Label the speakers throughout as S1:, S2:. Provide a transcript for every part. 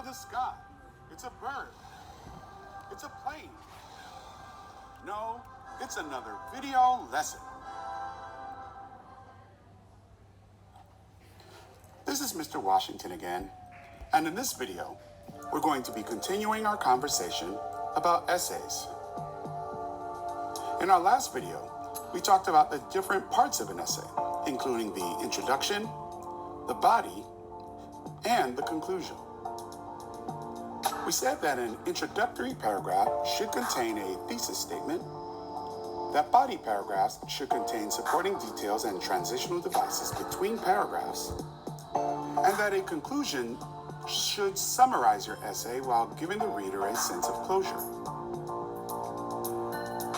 S1: the sky. It's a bird. It's a plane. No, it's another video lesson. This is Mr. Washington again, and in this video, we're going to be continuing our conversation about essays. In our last video, we talked about the different parts of an essay, including the introduction, the body, and the conclusion. We said that an introductory paragraph should contain a thesis statement, that body paragraphs should contain supporting details and transitional devices between paragraphs, and that a conclusion should summarize your essay while giving the reader a sense of closure.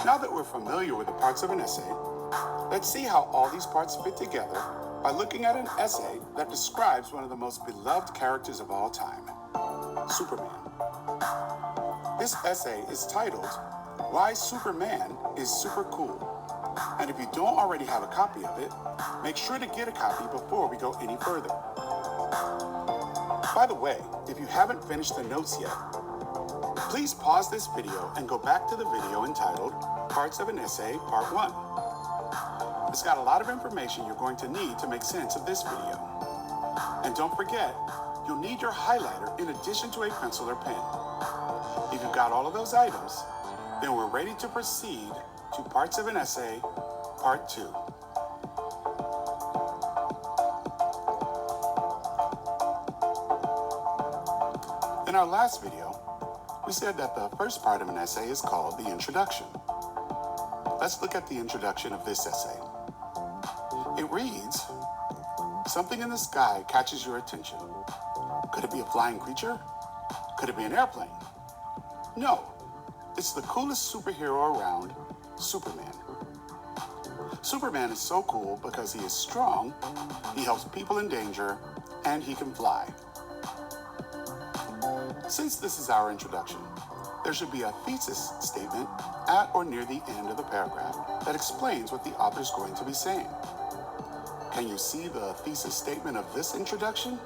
S1: Now that we're familiar with the parts of an essay, let's see how all these parts fit together by looking at an essay that describes one of the most beloved characters of all time, Superman. This essay is titled, Why Superman is Super Cool. And if you don't already have a copy of it, make sure to get a copy before we go any further. By the way, if you haven't finished the notes yet, please pause this video and go back to the video entitled Parts of an Essay, Part 1. It's got a lot of information you're going to need to make sense of this video. And don't forget, you'll need your highlighter in addition to a pencil or pen. If you've got all of those items, then we're ready to proceed to Parts of an Essay, Part 2. In our last video, we said that the first part of an essay is called the introduction. Let's look at the introduction of this essay. It reads, something in the sky catches your attention. Could it be a flying creature? Could it be an airplane? No, it's the coolest superhero around, Superman. Superman is so cool because he is strong, he helps people in danger, and he can fly. Since this is our introduction, there should be a thesis statement at or near the end of the paragraph that explains what the author is going to be saying. Can you see the thesis statement of this introduction?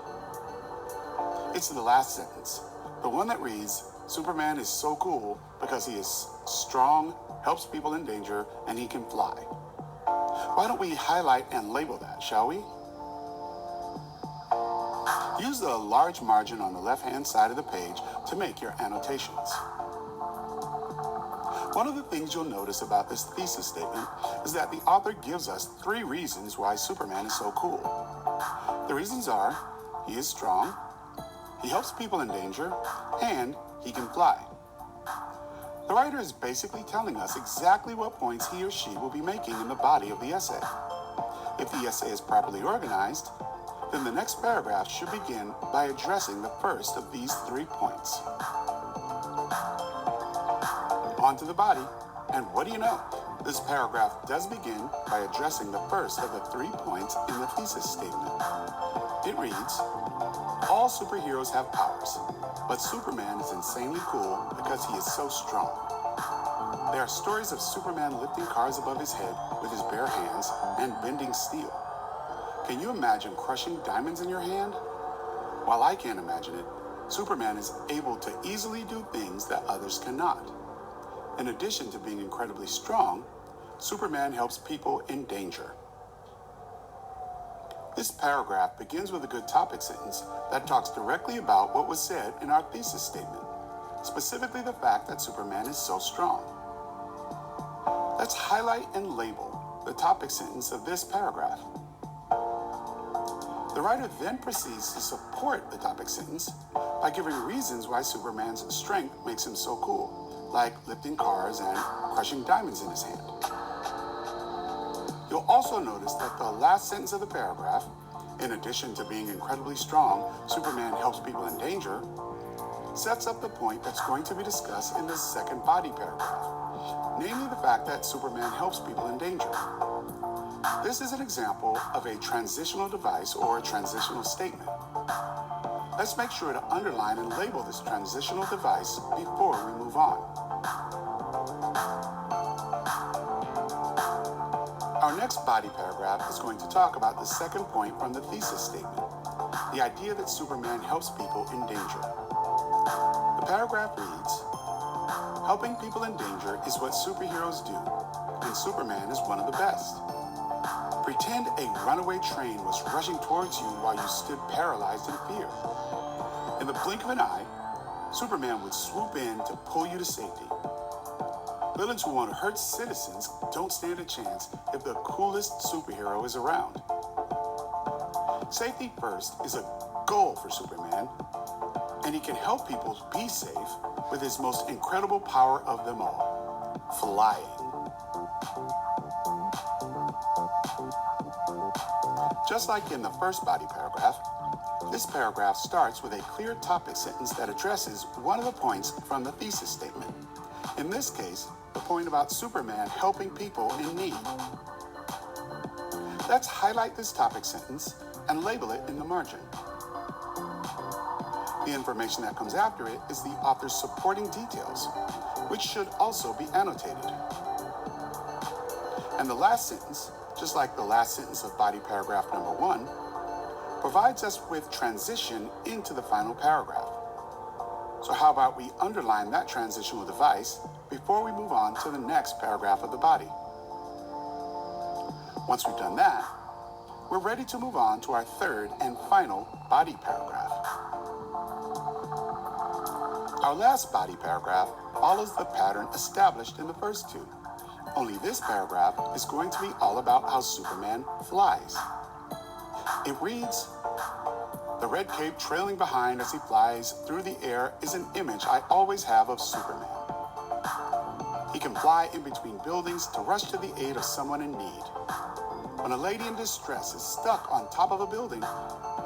S1: It's the last sentence, the one that reads, Superman is so cool because he is strong, helps people in danger, and he can fly. Why don't we highlight and label that, shall we? Use the large margin on the left-hand side of the page to make your annotations. One of the things you'll notice about this thesis statement is that the author gives us 3 reasons why Superman is so cool. The reasons are, he is strong, he helps people in danger, and he can fly. The writer is basically telling us exactly what points he or she will be making in the body of the essay. If the essay is properly organized, then the next paragraph should begin by addressing the first of these 3 points. On to the body, and what do you know? This paragraph does begin by addressing the first of the 3 points in the thesis statement. It reads, all superheroes have powers, but Superman is insanely cool because he is so strong. There are stories of Superman lifting cars above his head with his bare hands and bending steel. Can you imagine crushing diamonds in your hand? While I can't imagine it, Superman is able to easily do things that others cannot. In addition to being incredibly strong, Superman helps people in danger. This paragraph begins with a good topic sentence that talks directly about what was said in our thesis statement, specifically the fact that Superman is so strong. Let's highlight and label the topic sentence of this paragraph. The writer then proceeds to support the topic sentence by giving reasons why Superman's strength makes him so cool, like lifting cars and crushing diamonds in his hand. You'll also notice that the last sentence of the paragraph, in addition to being incredibly strong, Superman helps people in danger, sets up the point that's going to be discussed in the second body paragraph, namely the fact that Superman helps people in danger. This is an example of a transitional device or a transitional statement. Let's make sure to underline and label this transitional device before we move on. Our next body paragraph is going to talk about the second point from the thesis statement, the idea that Superman helps people in danger. The paragraph reads, "Helping people in danger is what superheroes do, and Superman is one of the best. Pretend a runaway train was rushing towards you while you stood paralyzed in fear. In the blink of an eye, Superman would swoop in to pull you to safety. Villains who want to hurt citizens don't stand a chance if the coolest superhero is around. Safety first is a goal for Superman, and he can help people be safe with his most incredible power of them all, flying." Just like in the first body paragraph, this paragraph starts with a clear topic sentence that addresses one of the points from the thesis statement. In this case, the point about Superman helping people in need. Let's highlight this topic sentence and label it in the margin. The information that comes after it is the author's supporting details, which should also be annotated. And the last sentence, just like the last sentence of body paragraph number 1, provides us with transition into the final paragraph. So how about we underline that transitional device before we move on to the next paragraph of the body? Once we've done that, we're ready to move on to our third and final body paragraph. Our last body paragraph follows the pattern established in the first two. Only this paragraph is going to be all about how Superman flies. It reads, "The red cape trailing behind as he flies through the air is an image I always have of Superman. He can fly in between buildings to rush to the aid of someone in need. When a lady in distress is stuck on top of a building,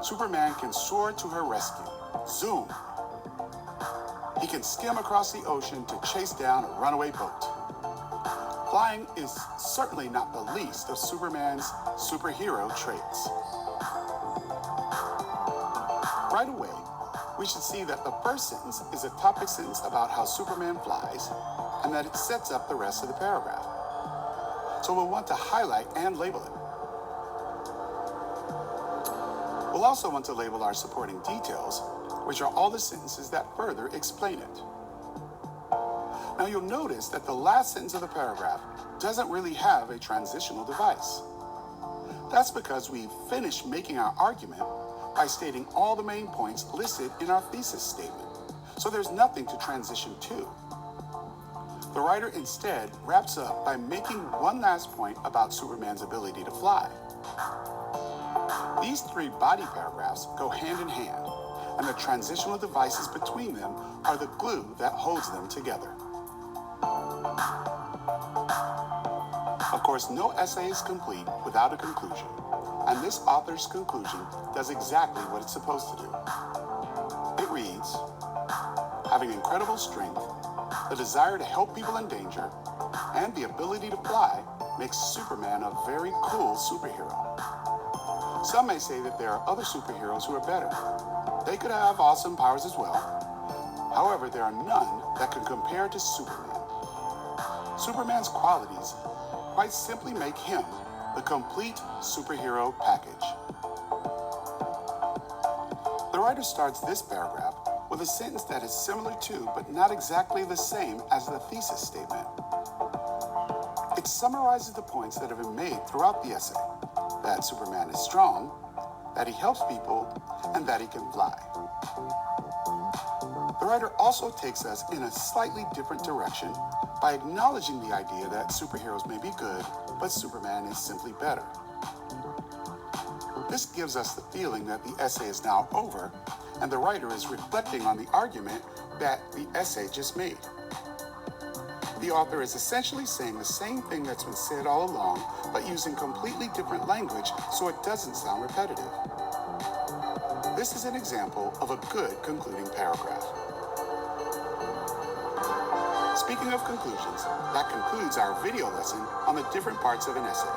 S1: Superman can soar to her rescue. Zoom! He can skim across the ocean to chase down a runaway boat. Flying is certainly not the least of Superman's superhero traits." Right away, we should see that the first sentence is a topic sentence about how Superman flies, and that it sets up the rest of the paragraph. So we'll want to highlight and label it. We'll also want to label our supporting details, which are all the sentences that further explain it. Now you'll notice that the last sentence of the paragraph doesn't really have a transitional device. That's because we've finished making our argument by stating all the main points listed in our thesis statement, so there's nothing to transition to. The writer instead wraps up by making one last point about Superman's ability to fly. These three body paragraphs go hand in hand, and the transitional devices between them are the glue that holds them together. Of course, no essay is complete without a conclusion, and this author's conclusion does exactly what it's supposed to do. It reads, "Having incredible strength, the desire to help people in danger, and the ability to fly makes Superman a very cool superhero. Some may say that there are other superheroes who are better. They could have awesome powers as well. However, there are none that can compare to Superman. Superman's qualities quite simply make him the complete superhero package." The writer starts this paragraph with a sentence that is similar to, but not exactly the same as the thesis statement. It summarizes the points that have been made throughout the essay: that Superman is strong, that he helps people, and that he can fly. The writer also takes us in a slightly different direction by acknowledging the idea that superheroes may be good, but Superman is simply better. This gives us the feeling that the essay is now over, and the writer is reflecting on the argument that the essay just made. The author is essentially saying the same thing that's been said all along, but using completely different language so it doesn't sound repetitive. This is an example of a good concluding paragraph. Speaking of conclusions, that concludes our video lesson on the different parts of an essay.